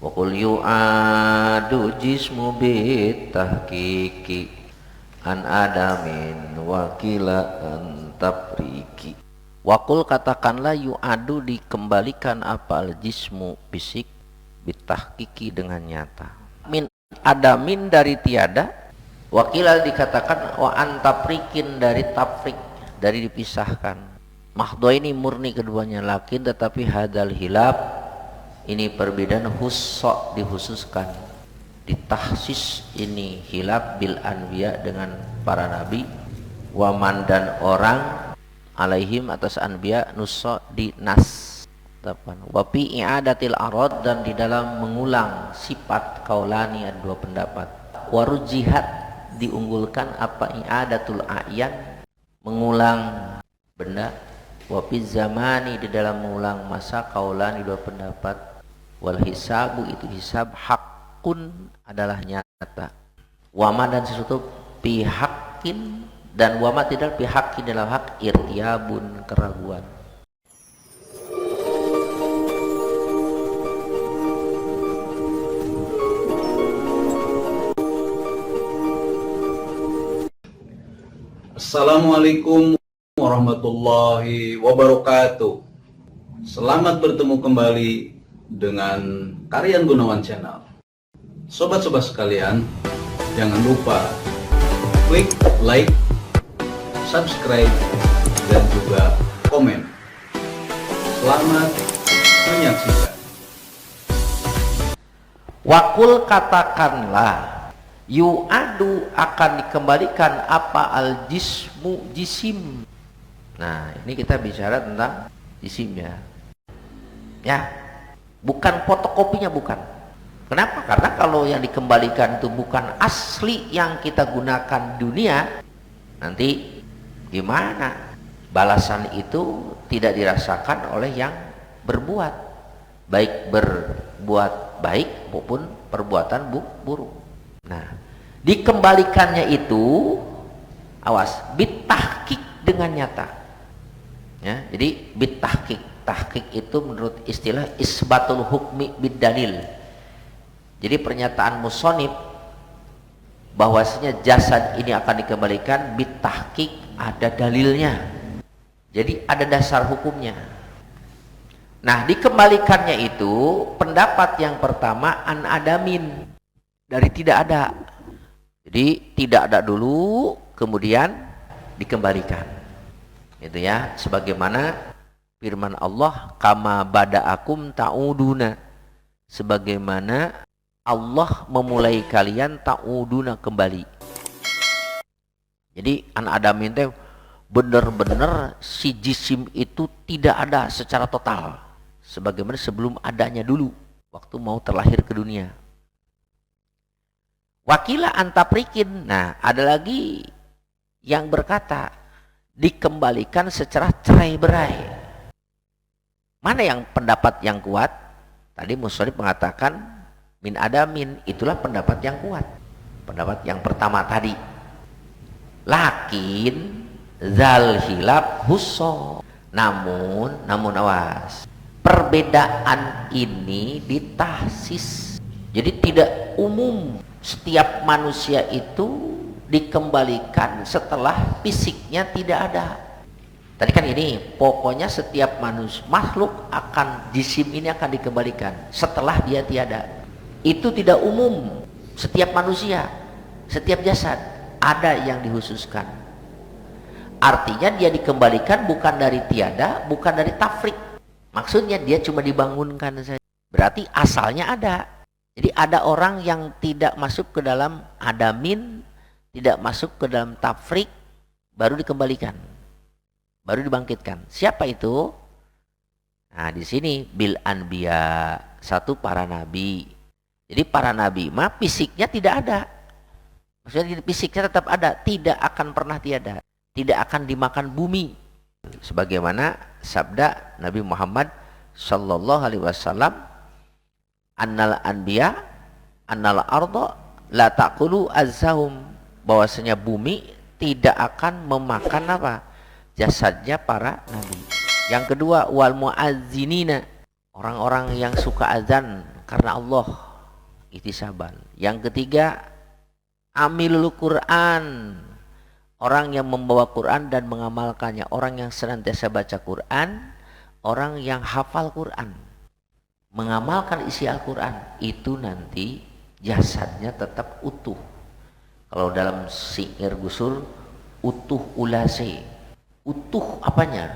Wa qul yu'adu jismu bitahqiqi an adamin wakila an tapriki. Wa qul katakanlah yu'adu dikembalikan apa al jismu fisik bitahqiqi dengan nyata. Min adamin dari tiada, wakila dikatakan wa an taprikin dari tafrik dari dipisahkan. Mahdho ini murni keduanya, lakin tetapi hadal hilab ini perbedaan khusus dikhususkan, ditahsis ini hilaf bil anbiya dengan para nabi, waman dan orang alaihim atas anbiya nusso di nas, wapi i'adatil arad dan di dalam mengulang sifat kaulani ada dua pendapat, warujihat diunggulkan apa i'adatul a'yan mengulang benda, wapi zamani di dalam mengulang masa kaulani dua pendapat, wal hisabu itu hisab hakun adalah nyata, wama dan sesuatu pihakin dan wama tidak pihakin dalam hak irtiabun keraguan. Assalamualaikum warahmatullahi wabarakatuh. Selamat bertemu kembali dengan Karyan Gunawan Channel. Sobat-sobat sekalian, jangan lupa klik like, subscribe, dan juga komen. Selamat menyaksikan. Wakul katakanlah yu'adu akan dikembalikan apa al jismu jisim. Nah, ini kita bicara tentang jisim ya, bukan fotokopinya, bukan. Kenapa? Karena kalau yang dikembalikan itu bukan asli yang kita gunakan dunia, nanti gimana? Balasan itu tidak dirasakan oleh yang berbuat, baik berbuat baik maupun perbuatan buruk. Nah, dikembalikannya itu awas bitahqiq dengan nyata ya. Jadi bitahqiq, tahqiq itu menurut istilah isbatul hukmi bidalil. Jadi pernyataan musonib bahwasanya jasad ini akan dikembalikan bitahqiq, ada dalilnya, jadi ada dasar hukumnya. Nah, dikembalikannya itu pendapat yang pertama an adamin, dari tidak ada. Jadi tidak ada dulu kemudian dikembalikan. Itu ya, sebagaimana firman Allah kama bada'akum ta'uduna, sebagaimana Allah memulai kalian ta'uduna kembali. Jadi an adamin teh benar-benar si jisim itu tidak ada secara total sebagaimana sebelum adanya dulu waktu mau terlahir ke dunia. Wakila antaprikin. Nah, ada lagi yang berkata dikembalikan secara cerai-berai. Mana yang pendapat yang kuat? Tadi musonib mengatakan min adamin, itulah pendapat yang kuat, pendapat yang pertama tadi. Lakin zal hilaf husso, namun awas, perbedaan ini ditahsis, jadi tidak umum. Setiap manusia itu dikembalikan setelah fisiknya tidak ada. Tadi kan ini pokoknya setiap manusia makhluk akan jisim ini akan dikembalikan setelah dia tiada. Itu tidak umum, setiap manusia, setiap jasad ada yang dikhususkan. Artinya dia dikembalikan bukan dari tiada, bukan dari tafrik. Maksudnya dia cuma dibangunkan saja. Berarti asalnya ada. Jadi ada orang yang tidak masuk ke dalam adamin, tidak masuk ke dalam tafrik, baru dikembalikan, baru dibangkitkan. Siapa itu? Nah, di sini bil anbiya, satu para nabi. Jadi para nabi mah fisiknya tidak ada. Maksudnya fisiknya tetap ada, tidak akan pernah tiada, tidak akan dimakan bumi. Sebagaimana sabda Nabi Muhammad sallallahu alaihi wasallam, annal anbiya annal arda la taqulu azzahum, bahwasanya bumi tidak akan memakan apa? Jasadnya para nabi. Yang kedua wal muazzinina, orang-orang yang suka azan, karena Allah, ihtisaban. Yang ketiga, amilul Quran, orang yang membawa Quran dan mengamalkannya, orang yang senantiasa baca Quran, orang yang hafal Quran, mengamalkan isi Al-Quran, itu nanti jasadnya tetap utuh. Kalau dalam syair Gusul, utuh ulase, utuh apanya?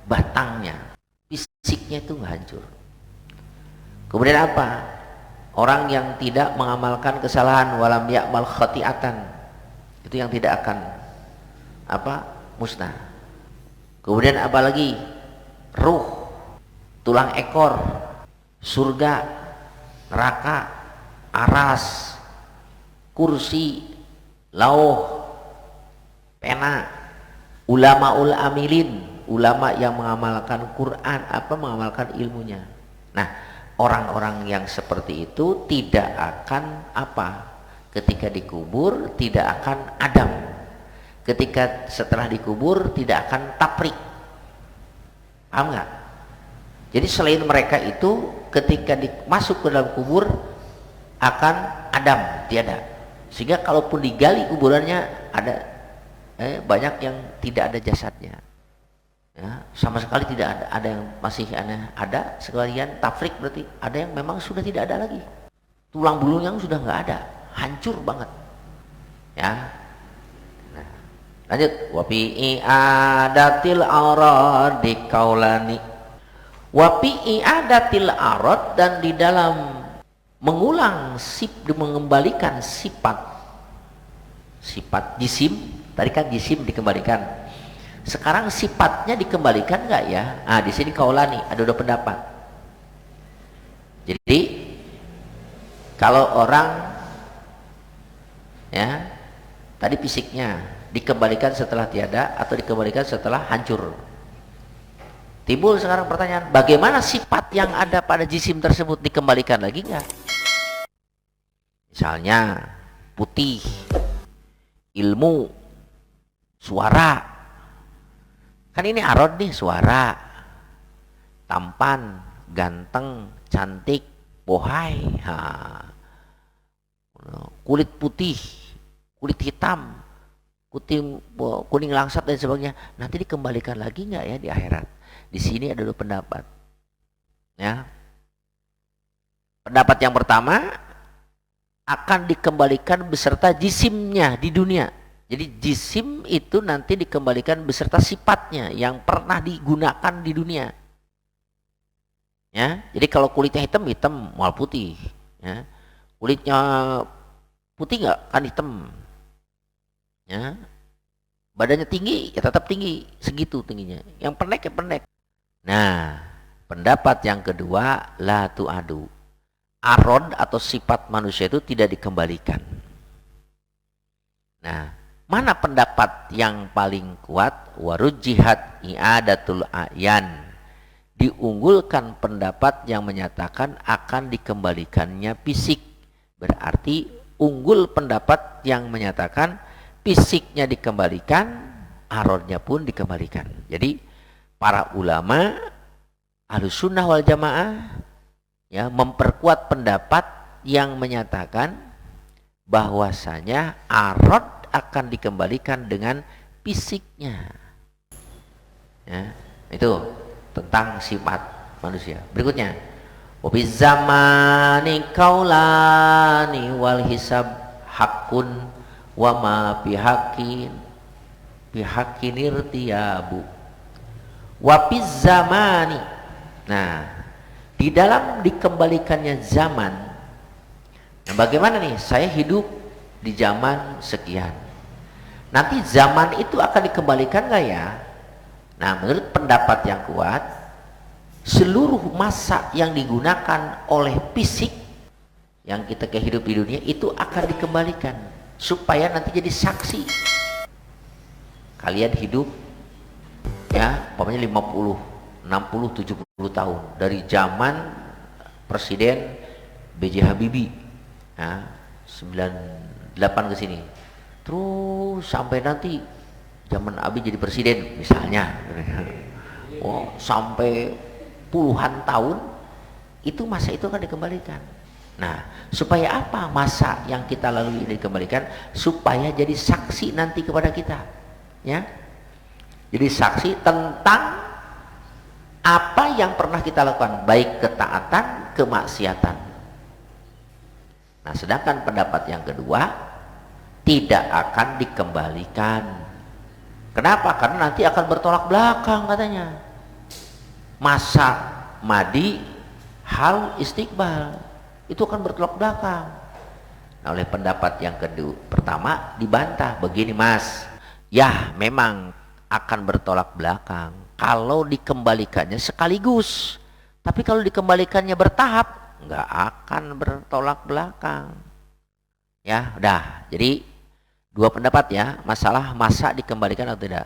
Batangnya, fisiknya itu nggak hancur. Kemudian apa? Orang yang tidak mengamalkan kesalahan, walam ya'mal khati'atan, itu yang tidak akan musnah. Kemudian apa lagi? Ruh, tulang ekor, surga, neraka, aras, kursi, lauh, pena, ulamaul amilin, ulama yang mengamalkan Quran, mengamalkan ilmunya. Nah, orang-orang yang seperti itu tidak akan ketika dikubur tidak akan adam, ketika setelah dikubur tidak akan taprik. Paham nggak? Jadi selain mereka itu ketika masuk ke dalam kubur akan adam, tiada. Sehingga kalaupun digali kuburannya ada banyak yang tidak ada jasadnya, ya, sama sekali tidak ada. Ada yang masih ada sekalian tafrik, berarti ada yang memang sudah tidak ada lagi, tulang bulunya sudah nggak ada, hancur banget, ya. Nah, lanjut. Wa fi i'adatil aradi kaulani, wa fi i'adatil arad, dan di dalam mengulang mengembalikan sifat jisim. Tadi kan jisim dikembalikan, sekarang sifatnya dikembalikan nggak ya? Di sini kaulani, ada dua pendapat. Jadi kalau orang, ya, tadi fisiknya dikembalikan setelah tiada atau dikembalikan setelah hancur. Timbul sekarang pertanyaan, bagaimana sifat yang ada pada jisim tersebut dikembalikan lagi nggak? Misalnya putih, ilmu, suara. Kan ini arod nih, suara, tampan, ganteng, cantik, bohai, kulit putih, kulit hitam, kuning langsat dan sebagainya. Nanti dikembalikan lagi nggak ya di akhirat? Di sini ada dua pendapat, ya. Pendapat yang pertama, akan dikembalikan beserta jisimnya di dunia. Jadi jisim itu nanti dikembalikan beserta sifatnya yang pernah digunakan di dunia, ya. Jadi kalau kulitnya hitam, mal putih, ya. Kulitnya putih nggak, kan hitam, ya. Badannya tinggi, ya tetap tinggi, segitu tingginya. Yang pendek ya pendek. Nah, pendapat yang kedua, la tu'adu, arod atau sifat manusia itu tidak dikembalikan. Nah, mana pendapat yang paling kuat? Warujjihat i'adatul a'yan, diunggulkan pendapat yang menyatakan akan dikembalikannya fisik. Berarti unggul pendapat yang menyatakan fisiknya dikembalikan, arodnya pun dikembalikan. Jadi para ulama Ahlussunnah wal Jamaah, ya, memperkuat pendapat yang menyatakan bahwasanya arod akan dikembalikan dengan fisiknya, ya. Itu tentang sifat manusia. Berikutnya, wabiz zamani kaulani wal hisab hakun wa ma bihaqqin irtiyabu. Wabiz zamani, nah, di dalam dikembalikannya zaman. Nah, bagaimana nih? Saya hidup di zaman sekian. Nanti zaman itu akan dikembalikan nggak ya? Nah, menurut pendapat yang kuat, seluruh masa yang digunakan oleh fisik yang kita kehidup di dunia itu akan dikembalikan supaya nanti jadi saksi. Kalian hidup, ya, umpamanya 50, 60, 70 tahun dari zaman Presiden B.J. Habibie, ya, 98 ke sini, terus sampai nanti zaman Abi jadi presiden misalnya, sampai puluhan tahun, itu masa itu akan dikembalikan. Nah, supaya apa masa yang kita lalui ini dikembalikan? Supaya jadi saksi nanti kepada kita, ya. Jadi saksi tentang apa yang pernah kita lakukan, baik ketaatan, kemaksiatan. Nah, sedangkan pendapat yang kedua tidak akan dikembalikan. Kenapa? Karena nanti akan bertolak belakang katanya. Masa madi, hal, istiqbal itu akan bertolak belakang. Nah, oleh pendapat yang kedua, pertama dibantah begini, Mas. Ya, memang akan bertolak belakang kalau dikembalikannya sekaligus. Tapi kalau dikembalikannya bertahap, nggak akan bertolak belakang. Ya, udah. Jadi dua pendapat ya, masalah masa dikembalikan atau tidak.